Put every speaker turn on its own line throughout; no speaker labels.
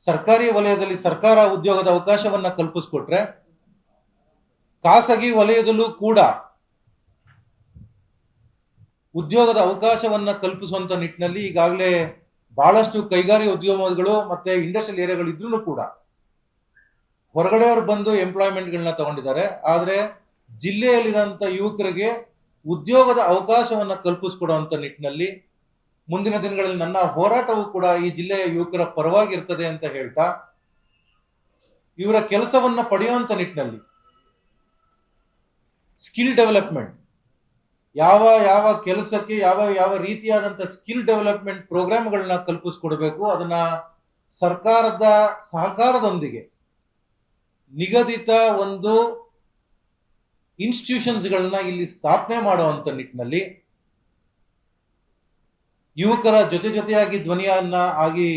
ಸರ್ಕಾರಿ ವಲಯದಲ್ಲಿ ಸರ್ಕಾರ ಉದ್ಯೋಗದ ಅವಕಾಶವನ್ನ ಕಲ್ಪಿಸ್ಕೊಟ್ರೆ, ಖಾಸಗಿ ವಲಯದಲ್ಲೂ ಕೂಡ ಉದ್ಯೋಗದ ಅವಕಾಶವನ್ನ ಕಲ್ಪಿಸುವಂತ ನಿಟ್ಟಿನಲ್ಲಿ ಈಗಾಗಲೇ ಬಹಳಷ್ಟು ಕೈಗಾರಿಕಾ ಉದ್ಯಮಗಳು ಮತ್ತೆ ಇಂಡಸ್ಟ್ರಿಯಲ್ ಏರಿಯಾಗಳು ಇದ್ರೂ ಕೂಡ ಹೊರಗಡೆಯವರು ಬಂದು ಎಂಪ್ಲಾಯ್ಮೆಂಟ್ಗಳನ್ನ ತಗೊಂಡಿದ್ದಾರೆ. ಆದರೆ ಜಿಲ್ಲೆಯಲ್ಲಿರುವಂತ ಯುವಕರಿಗೆ ಉದ್ಯೋಗದ ಅವಕಾಶವನ್ನ ಕಲ್ಪಿಸಿಕೊಡುವಂತ ನಿಟ್ಟಿನಲ್ಲಿ ಮುಂದಿನ ದಿನಗಳಲ್ಲಿ ನನ್ನ ಹೋರಾಟವು ಕೂಡ ಈ ಜಿಲ್ಲೆಯ ಯುವಕರ ಪರವಾಗಿರ್ತದೆ ಅಂತ ಹೇಳ್ತಾ, ಇವರ ಕೆಲಸವನ್ನ ಪಡೆಯುವಂತ ನಿಟ್ಟಿನಲ್ಲಿ ಸ್ಕಿಲ್ ಡೆವಲಪ್ಮೆಂಟ್, ಯಾವ ಯಾವ ಕೆಲಸಕ್ಕೆ ಯಾವ ಯಾವ ರೀತಿಯಾದಂಥ ಸ್ಕಿಲ್ ಡೆವಲಪ್ಮೆಂಟ್ ಪ್ರೋಗ್ರಾಮ್ಗಳನ್ನ ಕಲ್ಪಿಸ್ಕೊಡ್ಬೇಕು, ಅದನ್ನ ಸರ್ಕಾರದ ಸಹಕಾರದೊಂದಿಗೆ ನಿಗದಿತ ಒಂದು ಇನ್ಸ್ಟಿಟ್ಯೂಷನ್ಸ್ಗಳನ್ನ ಇಲ್ಲಿ ಸ್ಥಾಪನೆ ಮಾಡುವಂತ ನಿಟ್ಟಿನಲ್ಲಿ ಯುವಕರ ಜೊತೆಯಾಗಿ ಧ್ವನಿಯನ್ನ ಆಗಿ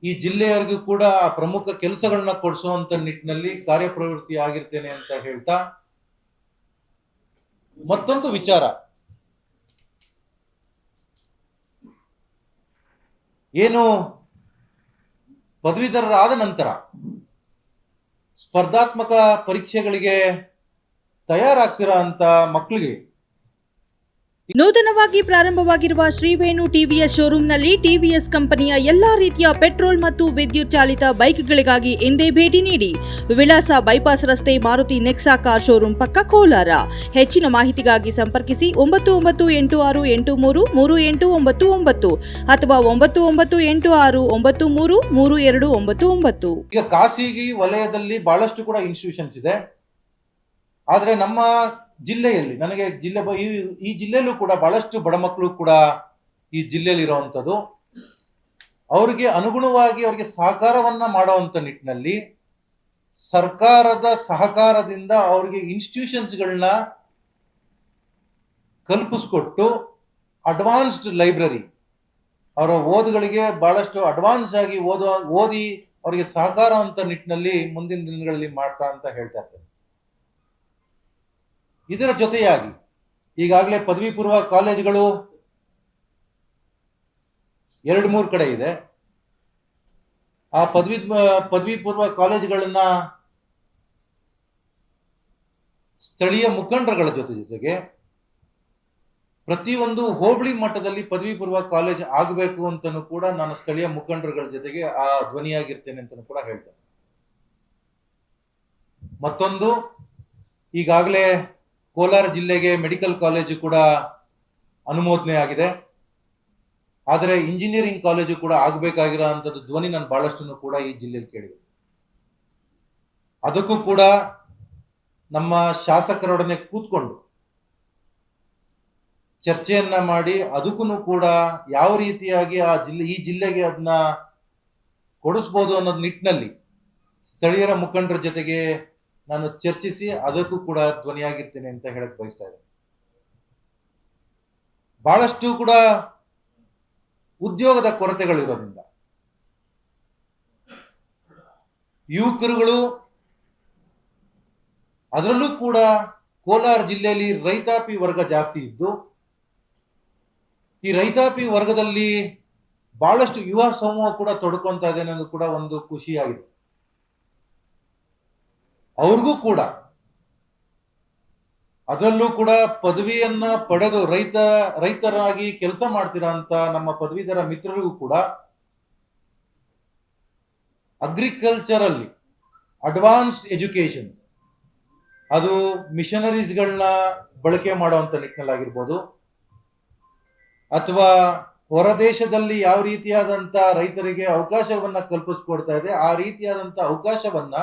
ಈ ಜಿಲ್ಲೆಯವರಿಗೂ ಕೂಡ ಆ ಪ್ರಮುಖ ಕೆಲಸಗಳನ್ನ ಕೊಡಿಸುವಂತ ನಿಟ್ಟಿನಲ್ಲಿ ಕಾರ್ಯಪ್ರವೃತ್ತಿ ಆಗಿರ್ತೇನೆ ಅಂತ ಹೇಳ್ತಾ, ಮತ್ತೊಂದು ವಿಚಾರ ಏನು, ಪದವೀಧರರಾದ ನಂತರ ಸ್ಪರ್ಧಾತ್ಮಕ ಪರೀಕ್ಷೆಗಳಿಗೆ ತಯಾರಾಗ್ತಿರೋ ಅಂತ ಮಕ್ಕಳಿಗೆ
ನೂತನವಾಗಿ ಪ್ರಾರಂಭವಾಗಿರುವ ಶ್ರೀವೇಣು ಟಿವಿಎಸ್ ಶೋರೂಮ್ನಲ್ಲಿ ಟಿವಿಎಸ್ ಕಂಪನಿಯ ಎಲ್ಲಾ ರೀತಿಯ ಪೆಟ್ರೋಲ್ ಮತ್ತು ವಿದ್ಯುತ್ ಚಾಲಿತ ಬೈಕ್ಗಳಿಗಾಗಿ ಎಂದೇ ಭೇಟಿ ನೀಡಿ. ವಿಳಾಸ ಬೈಪಾಸ್ ರಸ್ತೆ, ಮಾರುತಿ ನೆಕ್ಸಾ ಕಾರ್ ಶೋರೂಮ್ ಪಕ್ಕ, ಕೋಲಾರ. ಹೆಚ್ಚಿನ ಮಾಹಿತಿಗಾಗಿ ಸಂಪರ್ಕಿಸಿ 9986333899 ಅಥವಾ 9986933299.
ಈಗ ಖಾಸಗಿ ವಲಯದಲ್ಲಿ ಬಹಳಷ್ಟು ಕೂಡ ಇನ್ಸ್ಟಿಟ್ಯೂಷನ್ಸ್ ಇದೆ. ಆದ್ರೆ ನಮ್ಮ ಜಿಲ್ಲೆಯಲ್ಲಿ ಈ ಜಿಲ್ಲೆಯಲ್ಲೂ ಕೂಡ ಬಹಳಷ್ಟು ಬಡ ಮಕ್ಕಳು ಕೂಡ ಈ ಜಿಲ್ಲೆಯಲ್ಲಿ ಇರುವಂತದ್ದು. ಅವರಿಗೆ ಅನುಗುಣವಾಗಿ ಅವರಿಗೆ ಸಹಕಾರವನ್ನ ಮಾಡುವಂತ ನಿಟ್ಟಿನಲ್ಲಿ ಸರ್ಕಾರದ ಸಹಕಾರದಿಂದ ಅವರಿಗೆ ಇನ್ಸ್ಟಿಟ್ಯೂಷನ್ಸ್ಗಳನ್ನ ಕಲ್ಪಿಸ್ಕೊಟ್ಟು ಅಡ್ವಾನ್ಸ್ಡ್ ಲೈಬ್ರರಿ, ಅವರ ಓದುಗಳಿಗೆ ಬಹಳಷ್ಟು ಅಡ್ವಾನ್ಸ್ ಆಗಿ ಓದಿ ಅವರಿಗೆ ಸಹಕಾರ ಅಂತ ನಿಟ್ಟಿನಲ್ಲಿ ಮುಂದಿನ ದಿನಗಳಲ್ಲಿ ಮಾಡ್ತಾ ಅಂತ ಹೇಳ್ತಾ ಇರ್ತೇನೆ. ಇದರ ಜೊತೆಯಾಗಿ ಈಗಾಗಲೇ ಪದವಿ ಪೂರ್ವ ಕಾಲೇಜುಗಳು 2-3 ಕಡೆ ಇದೆ. ಆ ಪದವಿ ಪೂರ್ವ ಕಾಲೇಜುಗಳನ್ನ ಸ್ಥಳೀಯ ಮುಖಂಡರುಗಳ ಜೊತೆಗೆ ಪ್ರತಿಯೊಂದು ಹೋಬಳಿ ಮಟ್ಟದಲ್ಲಿ ಪದವಿ ಪೂರ್ವ ಕಾಲೇಜ್ ಆಗಬೇಕು ಅಂತಲೂ ಕೂಡ ನಾನು ಸ್ಥಳೀಯ ಮುಖಂಡರುಗಳ ಜೊತೆಗೆ ಆ ಧ್ವನಿಯಾಗಿರ್ತೇನೆ ಅಂತಲೂ ಕೂಡ ಹೇಳ್ತೇನೆ. ಮತ್ತೊಂದು, ಈಗಾಗಲೇ ಕೋಲಾರ ಜಿಲ್ಲೆಗೆ ಮೆಡಿಕಲ್ ಕಾಲೇಜು ಕೂಡ ಅನುಮೋದನೆ ಆಗಿದೆ. ಆದರೆ ಇಂಜಿನಿಯರಿಂಗ್ ಕಾಲೇಜು ಕೂಡ ಆಗಬೇಕಾಗಿರೋ ಅಂಥದ್ದು ಧ್ವನಿ ನಾನು ಬಹಳಷ್ಟು ಕೂಡ ಈ ಜಿಲ್ಲೆಯಲ್ಲಿ ಕೇಳಿದೆ. ಅದಕ್ಕೂ ಕೂಡ ನಮ್ಮ ಶಾಸಕರೊಡನೆ ಕೂತ್ಕೊಂಡು ಚರ್ಚೆಯನ್ನ ಮಾಡಿ ಅದಕ್ಕೂ ಕೂಡ ಯಾವ ರೀತಿಯಾಗಿ ಈ ಜಿಲ್ಲೆಗೆ ಅದನ್ನ ಕೊಡಿಸ್ಬೋದು ಅನ್ನೋದು ನಿಟ್ಟಿನಲ್ಲಿ ಸ್ಥಳೀಯರ ಮುಖಂಡರ ಜೊತೆಗೆ ನಾನು ಚರ್ಚಿಸಿ ಅದಕ್ಕೂ ಕೂಡ ಧ್ವನಿಯಾಗಿರ್ತೇನೆ ಅಂತ ಹೇಳಕ್ ಬಯಸ್ತಾ ಇದ್ದೇನೆ. ಬಹಳಷ್ಟು ಕೂಡ ಉದ್ಯೋಗದ ಕೊರತೆಗಳಿರೋದ್ರಿಂದ ಯುವಕರುಗಳು, ಅದರಲ್ಲೂ ಕೂಡ ಕೋಲಾರ ಜಿಲ್ಲೆಯಲ್ಲಿ ರೈತಾಪಿ ವರ್ಗ ಜಾಸ್ತಿ ಇದ್ದು, ಈ ರೈತಾಪಿ ವರ್ಗದಲ್ಲಿ ಬಹಳಷ್ಟು ಯುವ ಸಮೂಹ ಕೂಡ ತೊಡ್ಕೊಂತಾ ಇದೆ ಅನ್ನೋದು ಕೂಡ ಒಂದು ಖುಷಿಯಾಗಿದೆ. ಅವ್ರಿಗೂ ಕೂಡ, ಅದರಲ್ಲೂ ಕೂಡ ಪದವಿಯನ್ನ ಪಡೆದು ರೈತರಾಗಿ ಕೆಲಸ ಮಾಡ್ತಿರೋ ಅಂತ ನಮ್ಮ ಪದವೀಧರ ಮಿತ್ರರಿಗೂ ಕೂಡ ಅಗ್ರಿಕಲ್ಚರಲ್ಲಿ ಅಡ್ವಾನ್ಸ್ಡ್ ಎಜುಕೇಶನ್, ಅದು ಮಿಷನರೀಸ್ಗಳನ್ನ ಬಳಕೆ ಮಾಡುವಂತ ನಿಟ್ಟಿನಲ್ಲಾಗಿರ್ಬೋದು, ಅಥವಾ ಹೊರ ದೇಶದಲ್ಲಿ ಯಾವ ರೀತಿಯಾದಂತ ರೈತರಿಗೆ ಅವಕಾಶವನ್ನ ಕಲ್ಪಿಸ್ಕೊಡ್ತಾ ಇದೆ ಆ ರೀತಿಯಾದಂತ ಅವಕಾಶವನ್ನ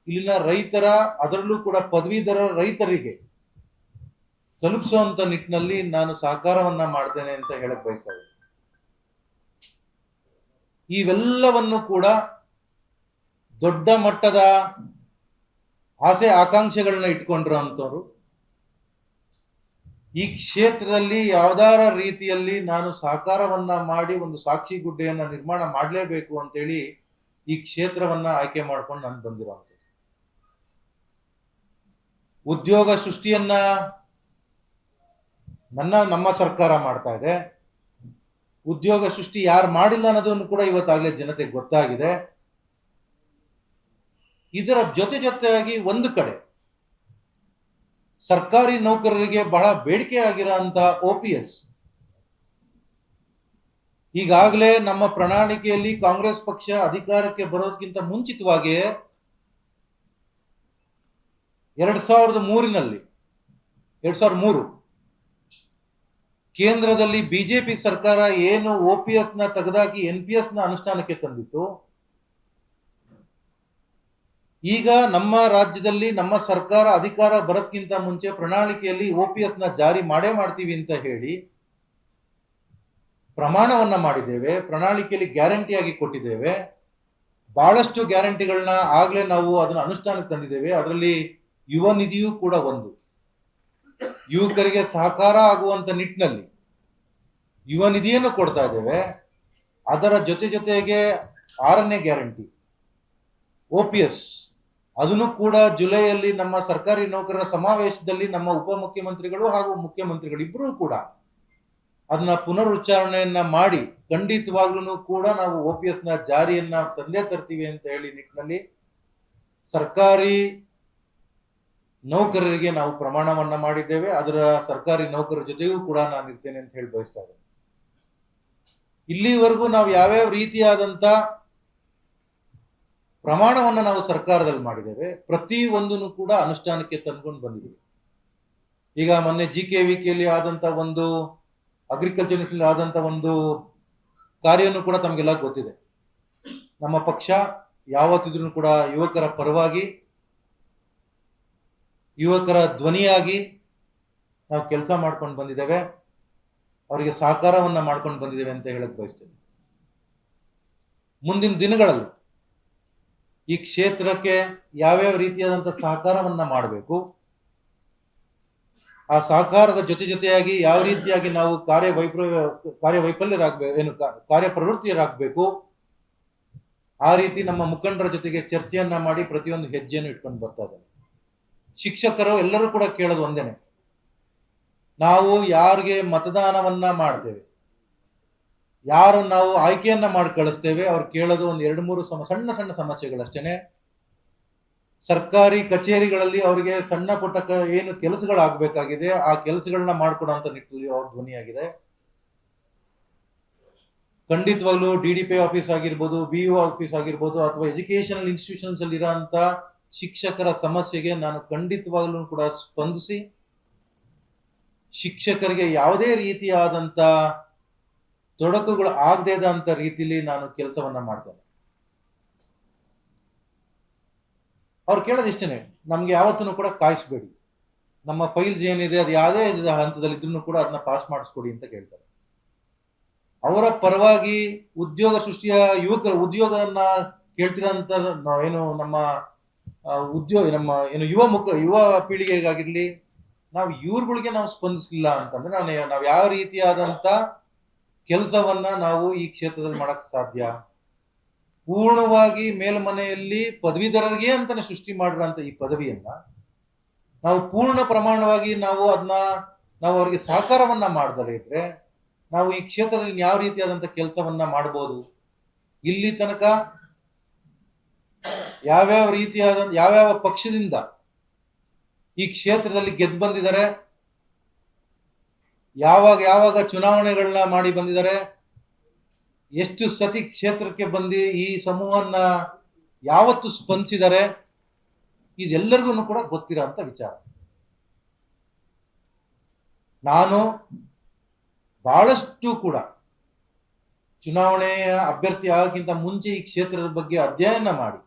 ಇಲ್ಲಿನ ರೈತರ, ಅದರಲ್ಲೂ ಕೂಡ ಪದವೀಧರ ರೈತರಿಗೆ ತಲುಪಿಸುವಂತ ನಿಟ್ಟಿನಲ್ಲಿ ನಾನು ಸಹಕಾರವನ್ನ ಮಾಡ್ತೇನೆ ಅಂತ ಹೇಳಕ್ ಬಯಸ್ತಾ ಇದ್ದೀನಿ. ಇವೆಲ್ಲವನ್ನು ಕೂಡ ದೊಡ್ಡ ಮಟ್ಟದ ಆಸೆ ಆಕಾಂಕ್ಷೆಗಳನ್ನ ಇಟ್ಕೊಂಡಿರೋಂಥವ್ರು ಈ ಕ್ಷೇತ್ರದಲ್ಲಿ ಯಾವ್ದಾರ ರೀತಿಯಲ್ಲಿ ನಾನು ಸಹಕಾರವನ್ನ ಮಾಡಿ ಒಂದು ಸಾಕ್ಷಿ ಗುಡ್ಡೆಯನ್ನ ನಿರ್ಮಾಣ ಮಾಡಲೇಬೇಕು ಅಂತೇಳಿ ಈ ಕ್ಷೇತ್ರವನ್ನ ಆಯ್ಕೆ ಮಾಡ್ಕೊಂಡು ನಾನು ಬಂದಿರುವಂಥದ್ದು. ಉದ್ಯೋಗ ಸೃಷ್ಟಿಯನ್ನ ನಮ್ಮ ಸರ್ಕಾರ ಮಾಡ್ತಾ ಇದೆ. ಉದ್ಯೋಗ ಸೃಷ್ಟಿ ಯಾರು ಮಾಡಿಲ್ಲ ಅನ್ನೋದನ್ನು ಕೂಡ ಇವತ್ತಾಗಲೇ ಜನತೆಗೆ ಗೊತ್ತಾಗಿದೆ. ಇದರ ಜೊತೆಯಾಗಿ ಒಂದು ಕಡೆ ಸರ್ಕಾರಿ ನೌಕರರಿಗೆ ಬಹಳ ಬೇಡಿಕೆ ಆಗಿರೋಂಥ OPS ಈಗಾಗಲೇ ನಮ್ಮ ಪ್ರಣಾಳಿಕೆಯಲ್ಲಿ ಕಾಂಗ್ರೆಸ್ ಪಕ್ಷ ಅಧಿಕಾರಕ್ಕೆ ಬರೋದಕ್ಕಿಂತ ಮುಂಚಿತವಾಗಿಯೇ 2003 ಕೇಂದ್ರದಲ್ಲಿ ಬಿಜೆಪಿ ಸರ್ಕಾರ ಏನು OPS ನ ತೆಗೆದಾಕಿ NPS ನ ಅನುಷ್ಠಾನಕ್ಕೆ ತಂದಿತ್ತು, ಈಗ ನಮ್ಮ ರಾಜ್ಯದಲ್ಲಿ ನಮ್ಮ ಸರ್ಕಾರ ಅಧಿಕಾರ ಬರೋದಕ್ಕಿಂತ ಮುಂಚೆ ಪ್ರಣಾಳಿಕೆಯಲ್ಲಿ OPS ನ ಜಾರಿ ಮಾಡ್ತೀವಿ ಅಂತ ಹೇಳಿ ಪ್ರಮಾಣವನ್ನ ಮಾಡಿದ್ದೇವೆ. ಪ್ರಣಾಳಿಕೆಯಲ್ಲಿ ಗ್ಯಾರಂಟಿಯಾಗಿ ಕೊಟ್ಟಿದ್ದೇವೆ. ಬಹಳಷ್ಟು ಗ್ಯಾರಂಟಿಗಳನ್ನ ಆಗ್ಲೇ ನಾವು ಅದನ್ನ ಅನುಷ್ಠಾನಕ್ಕೆ ತಂದಿದ್ದೇವೆ. ಅದರಲ್ಲಿ ಯುವ ನಿಧಿಯೂ ಕೂಡ ಒಂದು. ಯುವಕರಿಗೆ ಸಹಕಾರ ಆಗುವಂತ ನಿಟ್ಟಿನಲ್ಲಿ ಯುವ ನಿಧಿಯನ್ನು ಕೊಡ್ತಾ ಇದ್ದೇವೆ. ಅದರ ಜೊತೆಗೆ 6ನೇ ಗ್ಯಾರಂಟಿ OPS ಅದನ್ನು ಕೂಡ ಜುಲೈಯಲ್ಲಿ ನಮ್ಮ ಸರ್ಕಾರಿ ನೌಕರರ ಸಮಾವೇಶದಲ್ಲಿ ನಮ್ಮ ಉಪಮುಖ್ಯಮಂತ್ರಿಗಳು ಹಾಗೂ ಮುಖ್ಯಮಂತ್ರಿಗಳು ಇಬ್ಬರೂ ಕೂಡ ಅದನ್ನ ಪುನರುಚ್ಚಾರಣೆಯನ್ನ ಮಾಡಿ ಖಂಡಿತವಾಗ್ಲೂ ಕೂಡ ನಾವು OPS ನ ಜಾರಿಯನ್ನ ತಂದೆ ತರ್ತೀವಿ ಅಂತ ಹೇಳಿ ನಿಟ್ಟಿನಲ್ಲಿ ಸರ್ಕಾರಿ ನೌಕರರಿಗೆ ನಾವು ಪ್ರಮಾಣವನ್ನ ಮಾಡಿದ್ದೇವೆ. ಅದರ ಸರ್ಕಾರಿ ನೌಕರರ ಜೊತೆಗೂ ಕೂಡ ನಾನು ಇರ್ತೇನೆ ಅಂತ ಹೇಳಿ ಬಯಸ್ತಾ ಇದ್ದೇನೆ. ಇಲ್ಲಿವರೆಗೂ ನಾವು ಯಾವ್ಯಾವ ರೀತಿಯಾದಂತ ಪ್ರಮಾಣವನ್ನ ನಾವು ಸರ್ಕಾರದಲ್ಲಿ ಮಾಡಿದ್ದೇವೆ, ಪ್ರತಿ ಒಂದನ್ನು ಕೂಡ ಅನುಷ್ಠಾನಕ್ಕೆ ತಂದ್ಕೊಂಡು ಬಂದಿದ್ದೀವಿ. ಈಗ ಮೊನ್ನೆ GKVKಯಲ್ಲಿ ಆದಂತ ಒಂದು ಅಗ್ರಿಕಲ್ಚರ್ ಯೂನಿವರ್ಸಿಟಿ ಆದಂತ ಒಂದು ಕಾರ್ಯವನ್ನು ಕೂಡ ತಮಗೆಲ್ಲ ಗೊತ್ತಿದೆ. ನಮ್ಮ ಪಕ್ಷ ಯಾವತ್ತಿದ್ರೂ ಕೂಡ ಯುವಕರ ಪರವಾಗಿ, ಯುವಕರ ಧ್ವನಿಯಾಗಿ ನಾವು ಕೆಲಸ ಮಾಡ್ಕೊಂಡು ಬಂದಿದ್ದೇವೆ. ಅವರಿಗೆ ಸಹಕಾರವನ್ನ ಮಾಡ್ಕೊಂಡು ಬಂದಿದ್ದೇವೆ ಅಂತ ಹೇಳಕ್ ಬಯಸ್ತೇನೆ. ಮುಂದಿನ ದಿನಗಳಲ್ಲಿ ಈ ಕ್ಷೇತ್ರಕ್ಕೆ ಯಾವ್ಯಾವ ರೀತಿಯಾದಂತಹ ಸಹಕಾರವನ್ನ ಮಾಡಬೇಕು, ಆ ಸಹಕಾರದ ಜೊತೆಯಾಗಿ ಯಾವ ರೀತಿಯಾಗಿ ನಾವು ಕಾರ್ಯಪ್ರವೃತ್ತಿಯರಾಗಬೇಕು, ಆ ರೀತಿ ನಮ್ಮ ಮುಖಂಡರ ಜೊತೆಗೆ ಚರ್ಚೆಯನ್ನ ಮಾಡಿ ಪ್ರತಿಯೊಂದು ಹೆಜ್ಜೆಯನ್ನು ಇಟ್ಕೊಂಡು ಬರ್ತಾ ಇದ್ದಾರೆ. ಶಿಕ್ಷಕರು ಎಲ್ಲರೂ ಕೂಡ ಕೇಳೋದು ಒಂದೇನೆ, ನಾವು ಯಾರಿಗೆ ಮತದಾನವನ್ನ ಮಾಡ್ತೇವೆ, ಯಾರು ನಾವು ಆಯ್ಕೆಯನ್ನ ಮಾಡಿ ಕಳಿಸ್ತೇವೆ, ಅವ್ರು ಕೇಳೋದು ಒಂದು 2-3 ಸಣ್ಣ ಸಮಸ್ಯೆಗಳಷ್ಟೇನೆ. ಸರ್ಕಾರಿ ಕಚೇರಿಗಳಲ್ಲಿ ಅವರಿಗೆ ಸಣ್ಣ ಪುಟ್ಟ ಏನು ಕೆಲಸಗಳಾಗಬೇಕಾಗಿದೆ ಆ ಕೆಲಸಗಳನ್ನ ಮಾಡ್ಕೊಡುವಂತ ನಿಟ್ಟಿನಲ್ಲಿ ಅವ್ರ ಧ್ವನಿಯಾಗಿದೆ. ಖಂಡಿತವಾಗ್ಲೂ DDP ಆಫೀಸ್ ಆಗಿರ್ಬೋದು, BO ಆಫೀಸ್ ಆಗಿರ್ಬೋದು, ಅಥವಾ ಎಜುಕೇಶನಲ್ ಇನ್ಸ್ಟಿಟ್ಯೂಷನ್ಸ್ ಅಲ್ಲಿ ಇರೋಂತ ಶಿಕ್ಷಕರ ಸಮಸ್ಯೆಗೆ ನಾನು ಖಂಡಿತವಾಗ್ಲೂ ಕೂಡ ಸ್ಪಂದಿಸಿ ಶಿಕ್ಷಕರಿಗೆ ಯಾವುದೇ ರೀತಿಯಾದಂತ ತೊಡಕುಗಳು ಆಗದೇ ಇದ್ದಂತ ರೀತಿಯಲ್ಲಿ ನಾನು ಕೆಲಸವನ್ನ ಮಾಡ್ತೇನೆ. ಅವ್ರು ಕೇಳೋದಿಷ್ಟೇನೆ, ನಮ್ಗೆ ಯಾವತ್ತೂ ಕೂಡ ಕಾಯಿಸ್ಬೇಡಿ, ನಮ್ಮ ಫೈಲ್ಸ್ ಏನಿದೆ ಅದು ಯಾವುದೇ ಹಂತದಲ್ಲಿ ಇದ್ರೂ ಕೂಡ ಅದನ್ನ ಪಾಸ್ ಮಾಡಿಸ್ಕೊಡಿ ಅಂತ ಕೇಳ್ತಾರೆ. ಅವರ ಪರವಾಗಿ ಉದ್ಯೋಗ ಸೃಷ್ಟಿಯ ಉದ್ಯೋಗವನ್ನ ಕೇಳ್ತಿರೋಂತ ಏನು ನಮ್ಮ ಯುವ ಪೀಳಿಗೆಗಾಗಿರ್ಲಿ, ನಾವು ಇವ್ರುಗಳಿಗೆ ನಾವು ಸ್ಪಂದಿಸಲಿಲ್ಲ ಅಂತಂದ್ರೆ ನಾವು ಯಾವ ರೀತಿಯಾದಂತ ಕೆಲಸವನ್ನ ನಾವು ಈ ಕ್ಷೇತ್ರದಲ್ಲಿ ಮಾಡಕ್ ಸಾಧ್ಯ? ಪೂರ್ಣವಾಗಿ ಮೇಲ್ಮನೆಯಲ್ಲಿ ಪದವೀಧರರಿಗೆ ಅಂತಾನೆ ಸೃಷ್ಟಿ ಮಾಡಿರೋಂಥ ಈ ಪದವಿಯನ್ನ ನಾವು ಪೂರ್ಣ ಪ್ರಮಾಣವಾಗಿ ನಾವು ಅವರಿಗೆ ಸಹಕಾರವನ್ನ ಮಾಡದಲೇ ಇದ್ರೆ ನಾವು ಈ ಕ್ಷೇತ್ರದಲ್ಲಿ ಯಾವ ರೀತಿಯಾದಂತ ಕೆಲಸವನ್ನ ಮಾಡಬಹುದು? ಇಲ್ಲಿ ತನಕ ಯಾವ್ಯಾವ ಪಕ್ಷದಿಂದ ಈ ಕ್ಷೇತ್ರದಲ್ಲಿ ಗೆದ್ದು ಬಂದಿದ್ದಾರೆ, ಯಾವಾಗ ಚುನಾವಣೆಗಳನ್ನ ಮಾಡಿ ಬಂದಿದ್ದಾರೆ, ಎಷ್ಟು ಸತಿ ಕ್ಷೇತ್ರಕ್ಕೆ ಬಂದು ಈ ಸಮೂಹನ್ನ ಯಾವತ್ತು ಸ್ಪಂದಿಸಿದ್ದಾರೆ, ಇದೆಲ್ಲರಿಗೂ ಕೂಡ ಗೊತ್ತಿರೋಂಥ ವಿಚಾರ. ನಾನು ಬಹಳಷ್ಟು ಕೂಡ ಚುನಾವಣೆಯ ಅಭ್ಯರ್ಥಿ ಆಗೋಕ್ಕಿಂತ ಮುಂಚೆ ಈ ಕ್ಷೇತ್ರದ ಬಗ್ಗೆ ಅಧ್ಯಯನ ಮಾಡಿ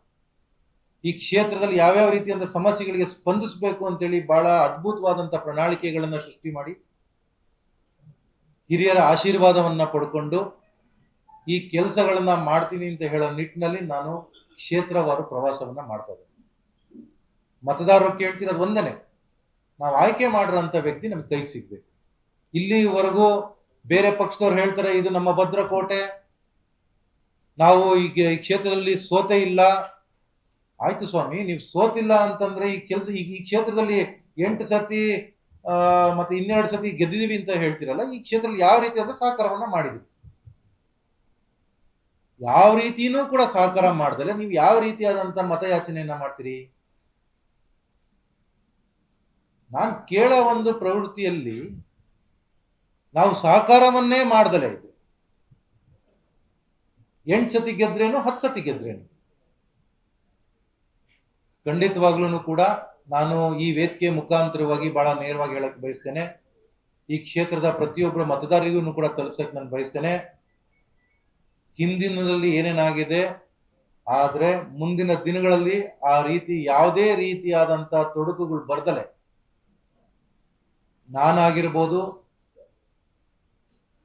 ಈ ಕ್ಷೇತ್ರದಲ್ಲಿ ಯಾವ್ಯಾವ ರೀತಿಯಾದ ಸಮಸ್ಯೆಗಳಿಗೆ ಸ್ಪಂದಿಸಬೇಕು ಅಂತೇಳಿ ಬಹಳ ಅದ್ಭುತವಾದಂಥ ಪ್ರಣಾಳಿಕೆಗಳನ್ನ ಸೃಷ್ಟಿ ಮಾಡಿ ಹಿರಿಯರ ಆಶೀರ್ವಾದವನ್ನ ಪಡ್ಕೊಂಡು ಈ ಕೆಲಸಗಳನ್ನ ಮಾಡ್ತೀನಿ ಅಂತ ಹೇಳೋ ನಿಟ್ಟಿನಲ್ಲಿ ನಾನು ಕ್ಷೇತ್ರವಾರು ಪ್ರವಾಸವನ್ನ ಮಾಡ್ತಾ ಇದ್ದೇನೆ. ಮತದಾರರು ಕೇಳ್ತಿರೋದು ಒಂದೇನೆ, ನಾವು ಆಯ್ಕೆ ಮಾಡಿರೋಂಥ ವ್ಯಕ್ತಿ ನಮ್ಗೆ ಕೈಗೆ ಸಿಗ್ಬೇಕು. ಇಲ್ಲಿವರೆಗೂ ಬೇರೆ ಪಕ್ಷದವ್ರು ಹೇಳ್ತಾರೆ ಇದು ನಮ್ಮ ಭದ್ರಕೋಟೆ, ನಾವು ಈಗ ಈ ಕ್ಷೇತ್ರದಲ್ಲಿ ಸೋತೆ ಇಲ್ಲ. ಆಯ್ತು ಸ್ವಾಮಿ, ನೀವು ಸೋತಿಲ್ಲ ಅಂತಂದ್ರೆ ಈ ಕ್ಷೇತ್ರದಲ್ಲಿ 8 ಸತಿ ಮತ್ತೆ 12 ಸತಿ ಗೆದ್ದಿದೀವಿ ಅಂತ ಹೇಳ್ತಿರಲ್ಲ, ಈ ಕ್ಷೇತ್ರದಲ್ಲಿ ಯಾವ ರೀತಿಯಾದ ಸಹಕಾರವನ್ನ ಮಾಡಿದ್ವಿ? ಯಾವ ರೀತಿನೂ ಕೂಡ ಸಹಕಾರ ಮಾಡ್ದಲೆ ನೀವು ಯಾವ ರೀತಿಯಾದಂತ ಮತಯಾಚನೆಯನ್ನ ಮಾಡ್ತೀರಿ? ನಾನು ಕೇಳೋ ಒಂದು ಪ್ರವೃತ್ತಿಯಲ್ಲಿ ನಾವು ಸಹಕಾರವನ್ನೇ ಮಾಡ್ದಲೆ ಇದೆ. 8 ಸತಿ ಗೆದ್ರೇನು 10 ಸತಿ ಗೆದ್ರೇನು, ಖಂಡಿತವಾಗ್ಲೂ ಕೂಡ ನಾನು ಈ ವೇದಿಕೆ ಮುಖಾಂತರವಾಗಿ ಬಹಳ ನೇರವಾಗಿ ಹೇಳಕ್ ಬಯಸ್ತೇನೆ. ಈ ಕ್ಷೇತ್ರದ ಪ್ರತಿಯೊಬ್ಬರ ಮತದಾರರಿಗೂ ಕೂಡ ತಲುಪಿಸಕ್ ನಾನು ಬಯಸ್ತೇನೆ. ಹಿಂದಿನದಲ್ಲಿ ಏನೇನಾಗಿದೆ, ಆದ್ರೆ ಮುಂದಿನ ದಿನಗಳಲ್ಲಿ ಆ ರೀತಿ ಯಾವುದೇ ರೀತಿಯಾದಂತ ತೊಡಕುಗಳು ಬರ್ದಲೆ ನಾನಾಗಿರ್ಬೋದು,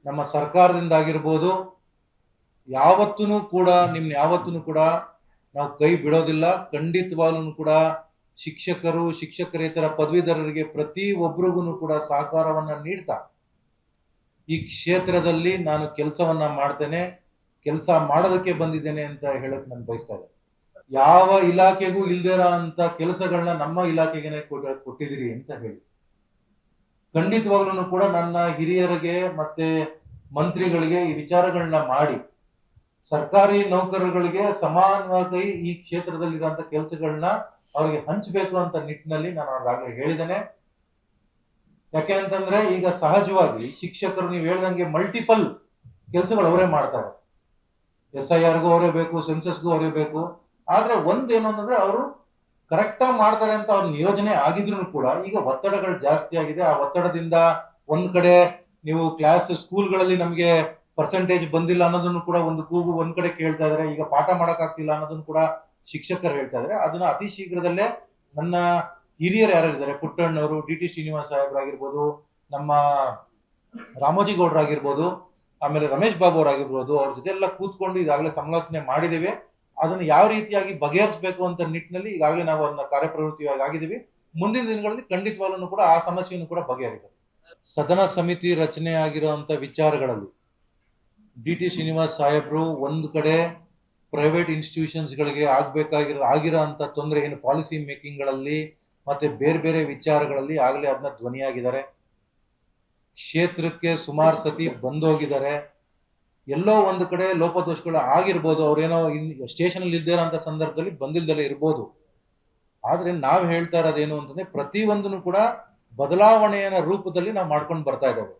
ನಮ್ಮ ಸರ್ಕಾರದಿಂದ ಆಗಿರ್ಬೋದು, ಯಾವತ್ತೂ ಕೂಡ ಯಾವತ್ತೂ ಕೂಡ ನಾವು ಕೈ ಬಿಡೋದಿಲ್ಲ. ಖಂಡಿತವಾಗ್ಲೂ ಕೂಡ ಶಿಕ್ಷಕರು, ಶಿಕ್ಷಕರೇತರ ಪದವೀಧರರಿಗೆ ಪ್ರತಿ ಒಬ್ಬರಿಗೂ ಕೂಡ ಸಹಕಾರವನ್ನ ನೀಡ್ತಾ ಈ ಕ್ಷೇತ್ರದಲ್ಲಿ ನಾನು ಕೆಲಸವನ್ನ ಮಾಡ್ತೇನೆ, ಕೆಲಸ ಮಾಡೋದಕ್ಕೆ ಬಂದಿದ್ದೇನೆ ಅಂತ ಹೇಳಕ್ ನಾನು ಬಯಸ್ತಾ ಇದ್ದೇನೆ. ಯಾವ ಇಲಾಖೆಗೂ ಇಲ್ದಿರೋ ಅಂತ ಕೆಲಸಗಳನ್ನ ನಮ್ಮ ಇಲಾಖೆಗೆ ಕೊಟ್ಟಿದ್ದೀರಿ ಅಂತ ಹೇಳಿ ಖಂಡಿತವಾಗ್ಲೂ ಕೂಡ ನನ್ನ ಹಿರಿಯರಿಗೆ ಮತ್ತೆ ಮಂತ್ರಿಗಳಿಗೆ ಈ ವಿಚಾರಗಳನ್ನ ಮಾಡಿ ಸರ್ಕಾರಿ ನೌಕರರಿಗೆ ಸಮಾನವಾಗಿ ಈ ಕ್ಷೇತ್ರದಲ್ಲಿರುವಂತ ಕೆಲಸಗಳನ್ನ ಅವರಿಗೆ ಹಂಚಬೇಕು ಅಂತ ನಿಟ್ಟಿನಲ್ಲಿ ನಾನು ಅವ್ರಿಗಾಗಲೇ ಹೇಳಿದ್ದೇನೆ. ಯಾಕೆ ಅಂತಂದ್ರೆ ಈಗ ಸಹಜವಾಗಿ ಶಿಕ್ಷಕರು ನೀವು ಹೇಳ್ದಂಗೆ ಮಲ್ಟಿಪಲ್ ಕೆಲಸಗಳು ಅವರೇ ಮಾಡ್ತಾರೆ. SIRಗೂ ಅವರೇ ಬೇಕು, ಸೆನ್ಸಸ್ಗೂ ಅವರೇ ಬೇಕು. ಆದ್ರೆ ಒಂದೇನು ಅಂತಂದ್ರೆ ಅವರು ಕರೆಕ್ಟ್ ಆಗಿ ಮಾಡ್ತಾರೆ ಅಂತ ಅವ್ರ ನಿಯೋಜನೆ ಆಗಿದ್ರು ಕೂಡ ಈಗ ಒತ್ತಡಗಳು ಜಾಸ್ತಿ ಆಗಿದೆ. ಆ ಒತ್ತಡದಿಂದ ಒಂದ್ ಕಡೆ ನೀವು ಸ್ಕೂಲ್ಗಳಲ್ಲಿ ನಮ್ಗೆ ಪರ್ಸೆಂಟೇಜ್ ಬಂದಿಲ್ಲ ಅನ್ನೋದನ್ನು ಕೂಡ ಒಂದು ಕೂಗು ಒಂದ್ ಕಡೆ ಕೇಳ್ತಾ ಇದಾರೆ. ಈಗ ಪಾಠ ಮಾಡಕ್ ಆಗ್ತಿಲ್ಲ ಅನ್ನೋದನ್ನು ಕೂಡ ಶಿಕ್ಷಕರು ಹೇಳ್ತಾ ಇದಾರೆ. ಅದನ್ನ ಅತಿ ಶೀಘ್ರದಲ್ಲೇ ನನ್ನ ಹಿರಿಯರು ಯಾರಿದ್ದಾರೆ, ಪುಟ್ಟಣ್ಣವರು, DT ಶ್ರೀನಿವಾಸ್ ಸಾಹೇಬ್ರಾಗಿರ್ಬೋದು, ನಮ್ಮ ರಾಮೋಜಿ ಗೌಡ್ರಾಗಿರ್ಬೋದು, ಆಮೇಲೆ ರಮೇಶ್ ಬಾಬು ಅವರಾಗಿರ್ಬೋದು, ಅವ್ರ ಜೊತೆ ಎಲ್ಲ ಕೂತ್ಕೊಂಡು ಈಗಾಗಲೇ ಸಮಾಲೋಚನೆ ಮಾಡಿದ್ದೇವೆ. ಅದನ್ನು ಯಾವ ರೀತಿಯಾಗಿ ಬಗೆಹರಿಸಬೇಕು ಅಂತ ನಿಟ್ಟಿನಲ್ಲಿ ಈಗಾಗಲೇ ನಾವು ಅದನ್ನ ಕಾರ್ಯಪ್ರವೃತ್ತಿಯಾಗಿ ಆಗಿದ್ದೀವಿ. ಮುಂದಿನ ದಿನಗಳಲ್ಲಿ ಖಂಡಿತವಾಗ್ಲೂ ಕೂಡ ಆ ಸಮಸ್ಯೆಯನ್ನು ಕೂಡ ಬಗೆಹರಿತದೆ. ಸದನ ಸಮಿತಿ ರಚನೆ ಆಗಿರುವಂತ ವಿಚಾರಗಳಲ್ಲಿ DT ಶ್ರೀನಿವಾಸ್ ಸಾಹೇಬ್ರು ಒಂದು ಕಡೆ ಪ್ರೈವೇಟ್ ಇನ್ಸ್ಟಿಟ್ಯೂಷನ್ಸ್ ಗಳಿಗೆ ಆಗಿರೋ ಅಂತ ತೊಂದರೆ ಏನು ಪಾಲಿಸಿ ಮೇಕಿಂಗ್ ಗಳಲ್ಲಿ ಮತ್ತೆ ಬೇರೆ ಬೇರೆ ವಿಚಾರಗಳಲ್ಲಿ ಆಗಲೇ ಅದನ್ನ ಧ್ವನಿಯಾಗಿದ್ದಾರೆ. ಕ್ಷೇತ್ರಕ್ಕೆ ಸುಮಾರು ಸತಿ ಬಂದೋಗಿದ್ದಾರೆ. ಎಲ್ಲೋ ಒಂದು ಕಡೆ ಲೋಪದೋಷಗಳು ಆಗಿರ್ಬೋದು, ಅವ್ರೇನೋ ಸ್ಟೇಷನ್ ಅಲ್ಲಿ ಇಲ್ದೇ ಇರೋಂಥ ಸಂದರ್ಭದಲ್ಲಿ ಬಂದಿಲ್ದಲೇ ಇರ್ಬೋದು. ಆದ್ರೆ ನಾವು ಹೇಳ್ತಾ ಇರೋದೇನು ಅಂತಂದ್ರೆ ಪ್ರತಿಯೊಂದನ್ನು ಕೂಡ ಬದಲಾವಣೆಯ ರೂಪದಲ್ಲಿ ನಾವು ಮಾಡ್ಕೊಂಡು ಬರ್ತಾ ಇದ್ದೇವೆ.